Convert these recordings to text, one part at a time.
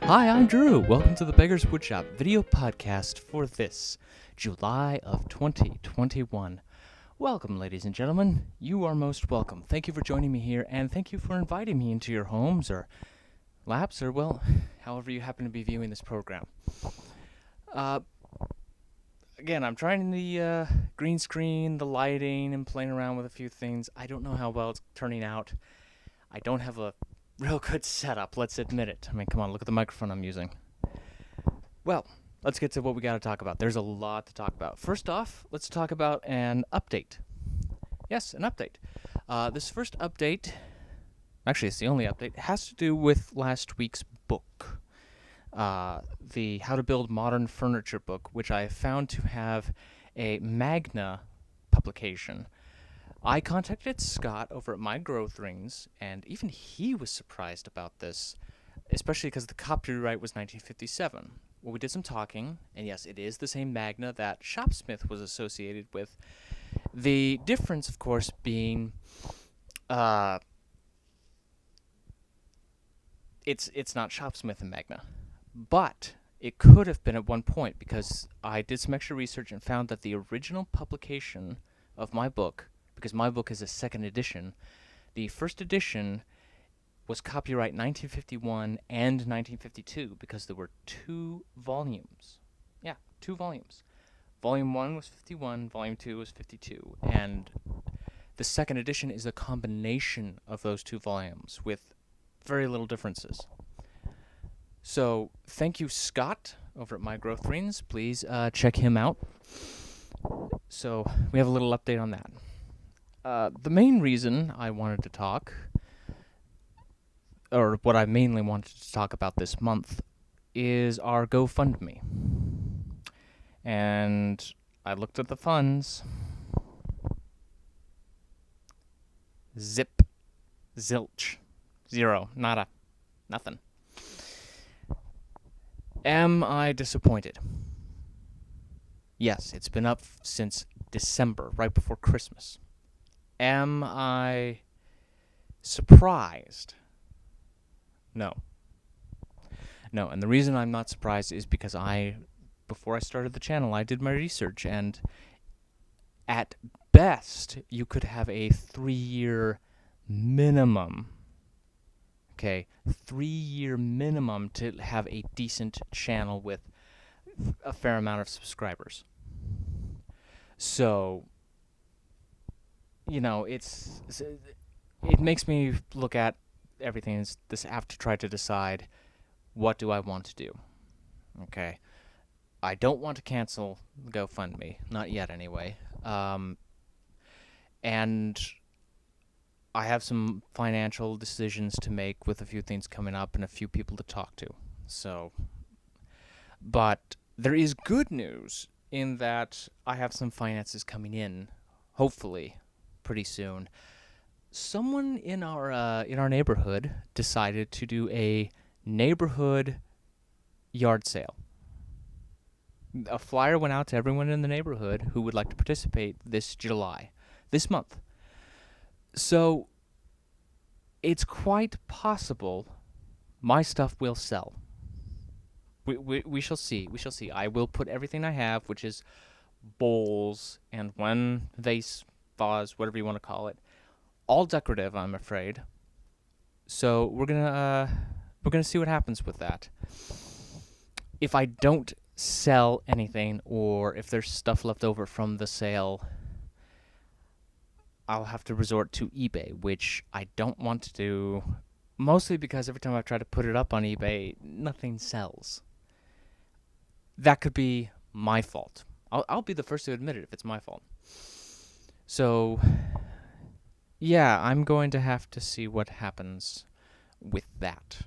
Hi, I'm Drew. Welcome to the Beggars Woodshop video podcast for this July of 2021. Welcome, ladies and gentlemen. You are most welcome. Thank you for joining me here, and thank you for inviting me into your homes or laps or, well, however you happen to be viewing this program. Again, I'm trying the green screen, the lighting, and playing around with a few things. I don't know how well it's turning out. I don't have a real good setup, let's admit it. I mean, come on, look at the microphone I'm using. Well, let's get to what we got to talk about. There's a lot to talk about. First off, let's talk about an update. Yes, an update. This first update, actually it's the only update, has to do with last week's book. The How to Build Modern Furniture book, which I found to have a Magna publication. I contacted Scott over at My Growth Rings, and even he was surprised about this, especially because the copyright was 1957. Well, we did some talking, and yes, it is the same Magna that Shopsmith was associated with. The difference, of course, being it's not Shopsmith and Magna, but it could have been at one point, because I did some extra research and found that the original publication of my book, because my book is a second edition, the first edition was copyright 1951 and 1952 because there were two volumes. Yeah, two volumes. Volume 1 was 51, Volume 2 was 52, and the second edition is a combination of those two volumes with very little differences. So, thank you, Scott, over at My Growth Rings. Please check him out. So, we have a little update on that. The main reason I wanted to talk, or what I mainly wanted to talk about this month, is our GoFundMe. And I looked at the funds. Zip. Zilch. Zero. Nada. Nothing. Am I disappointed? Yes, it's been up since December, right before Christmas. Am I surprised? No. No, and the reason I'm not surprised is because before I started the channel, I did my research, and at best, you could have a 3-year minimum. Okay, 3-year minimum to have a decent channel with a fair amount of subscribers. So, you know, it makes me look at everything and have to try to decide, what do I want to do? Okay. I don't want to cancel GoFundMe. Not yet, anyway. And I have some financial decisions to make with a few things coming up and a few people to talk to. So, but there is good news in that I have some finances coming in, hopefully, pretty soon. Someone in our neighborhood decided to do a neighborhood yard sale. A flyer went out to everyone in the neighborhood who would like to participate this month. So it's quite possible my stuff will sell. We shall see. We shall see. I will put everything I have, which is bowls and one vase, vase, whatever you want to call it, all decorative, I'm afraid. So we're gonna see what happens with that. If I don't sell anything, or if there's stuff left over from the sale, I'll have to resort to eBay, which I don't want to do, mostly because every time I try to put it up on eBay, nothing sells. That could be my fault. I'll be the first to admit it if it's my fault. So, yeah, I'm going to have to see what happens with that.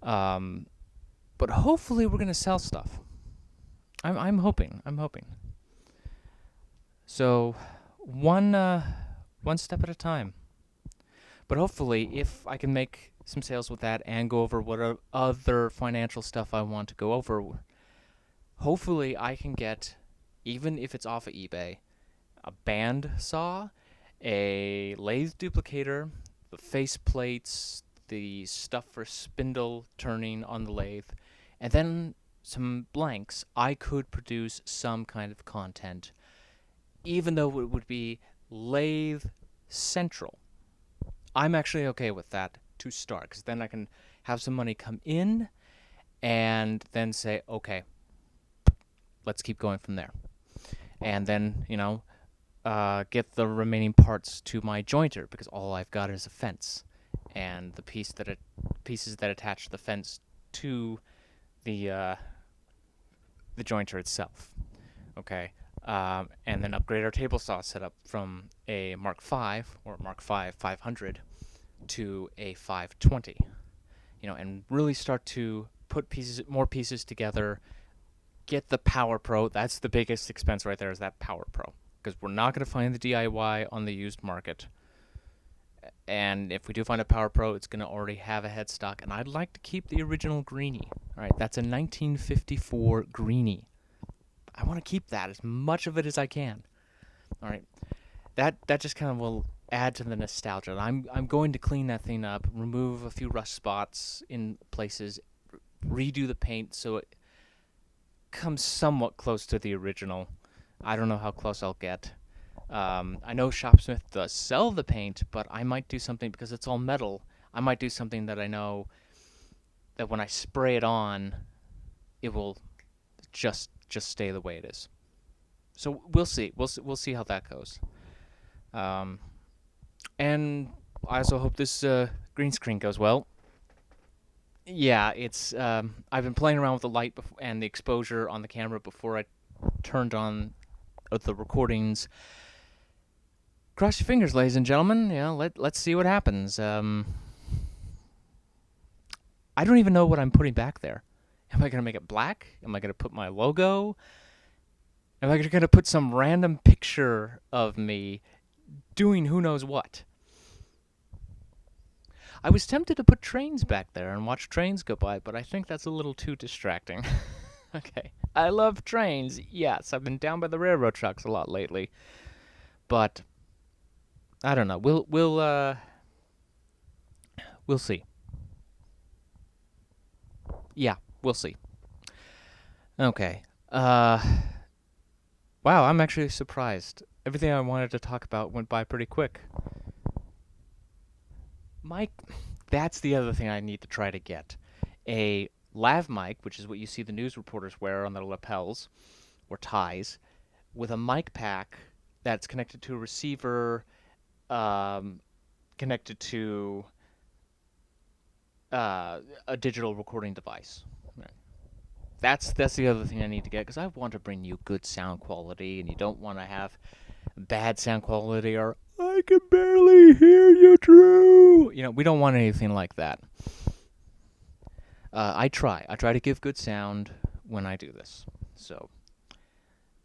But hopefully we're going to sell stuff. I'm hoping. So, one step at a time. But hopefully, if I can make some sales with that and go over what other financial stuff I want to go over, hopefully I can get, even if it's off of eBay, a band saw, a lathe duplicator, the face plates, the stuff for spindle turning on the lathe, and then some blanks, I could produce some kind of content, even though it would be lathe central. I'm actually okay with that to start, because then I can have some money come in and then say, okay, let's keep going from there. And then, get the remaining parts to my jointer, because all I've got is a fence and the pieces that attach the fence to the jointer itself. Okay. And then upgrade our table saw setup from a Mark V or Mark V 500 to a 520. And really start to put more pieces together. Get the Power Pro. That's the biggest expense right there, is that Power Pro, because we're not going to find the DIY on the used market. And if we do find a Power Pro, it's going to already have a headstock, and I'd like to keep the original greenie. All right, that's a 1954 greenie. I want to keep that, as much of it as I can. All right, that just kind of will add to the nostalgia. I'm going to clean that thing up, remove a few rust spots in places, redo the paint so it comes somewhat close to the original. I don't know how close I'll get. I know Shopsmith does sell the paint, but I might do something, because it's all metal. I might do something that I know that when I spray it on, it will just stay the way it is. So we'll see. We'll see how that goes. And I also hope this green screen goes well. Yeah, it's. I've been playing around with the light and the exposure on the camera before I turned on the recordings. Cross your fingers, ladies and gentlemen. Let's see what happens. I don't even know what I'm putting back there. Am I gonna make it black? Am I gonna put my logo? Am I gonna put some random picture of me doing who knows what? I was tempted to put trains back there and watch trains go by, but I think that's a little too distracting. Okay. I love trains. Yes, I've been down by the railroad tracks a lot lately. But I don't know. We'll see. Yeah, we'll see. Okay. Wow, I'm actually surprised. Everything I wanted to talk about went by pretty quick. Mic, that's the other thing I need to try to get. A lav mic, which is what you see the news reporters wear on their lapels or ties, with a mic pack that's connected to a receiver, connected to a digital recording device. Right. That's the other thing I need to get, because I want to bring you good sound quality, and you don't want to have bad sound quality or I can barely hear you, Drew. We don't want anything like that. I try to give good sound when I do this. So,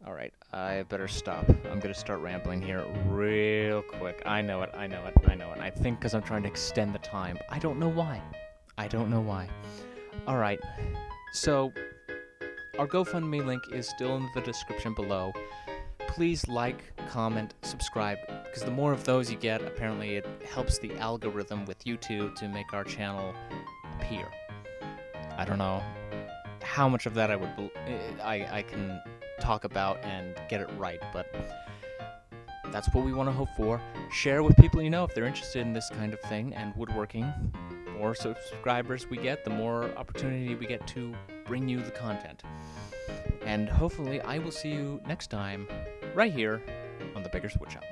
all right, I better stop. I'm gonna start rambling here real quick. I know it. I think because I'm trying to extend the time. I don't know why. All right, so our GoFundMe link is still in the description below. Please like, comment, subscribe, because the more of those you get, apparently it helps the algorithm with YouTube to make our channel appear. I don't know how much of that I can talk about and get it right, but that's what we want to hope for. Share with people you know if they're interested in this kind of thing and woodworking. The more subscribers we get, the more opportunity we get to bring you the content. And hopefully I will see you next time right here on the Beggars Woodshop.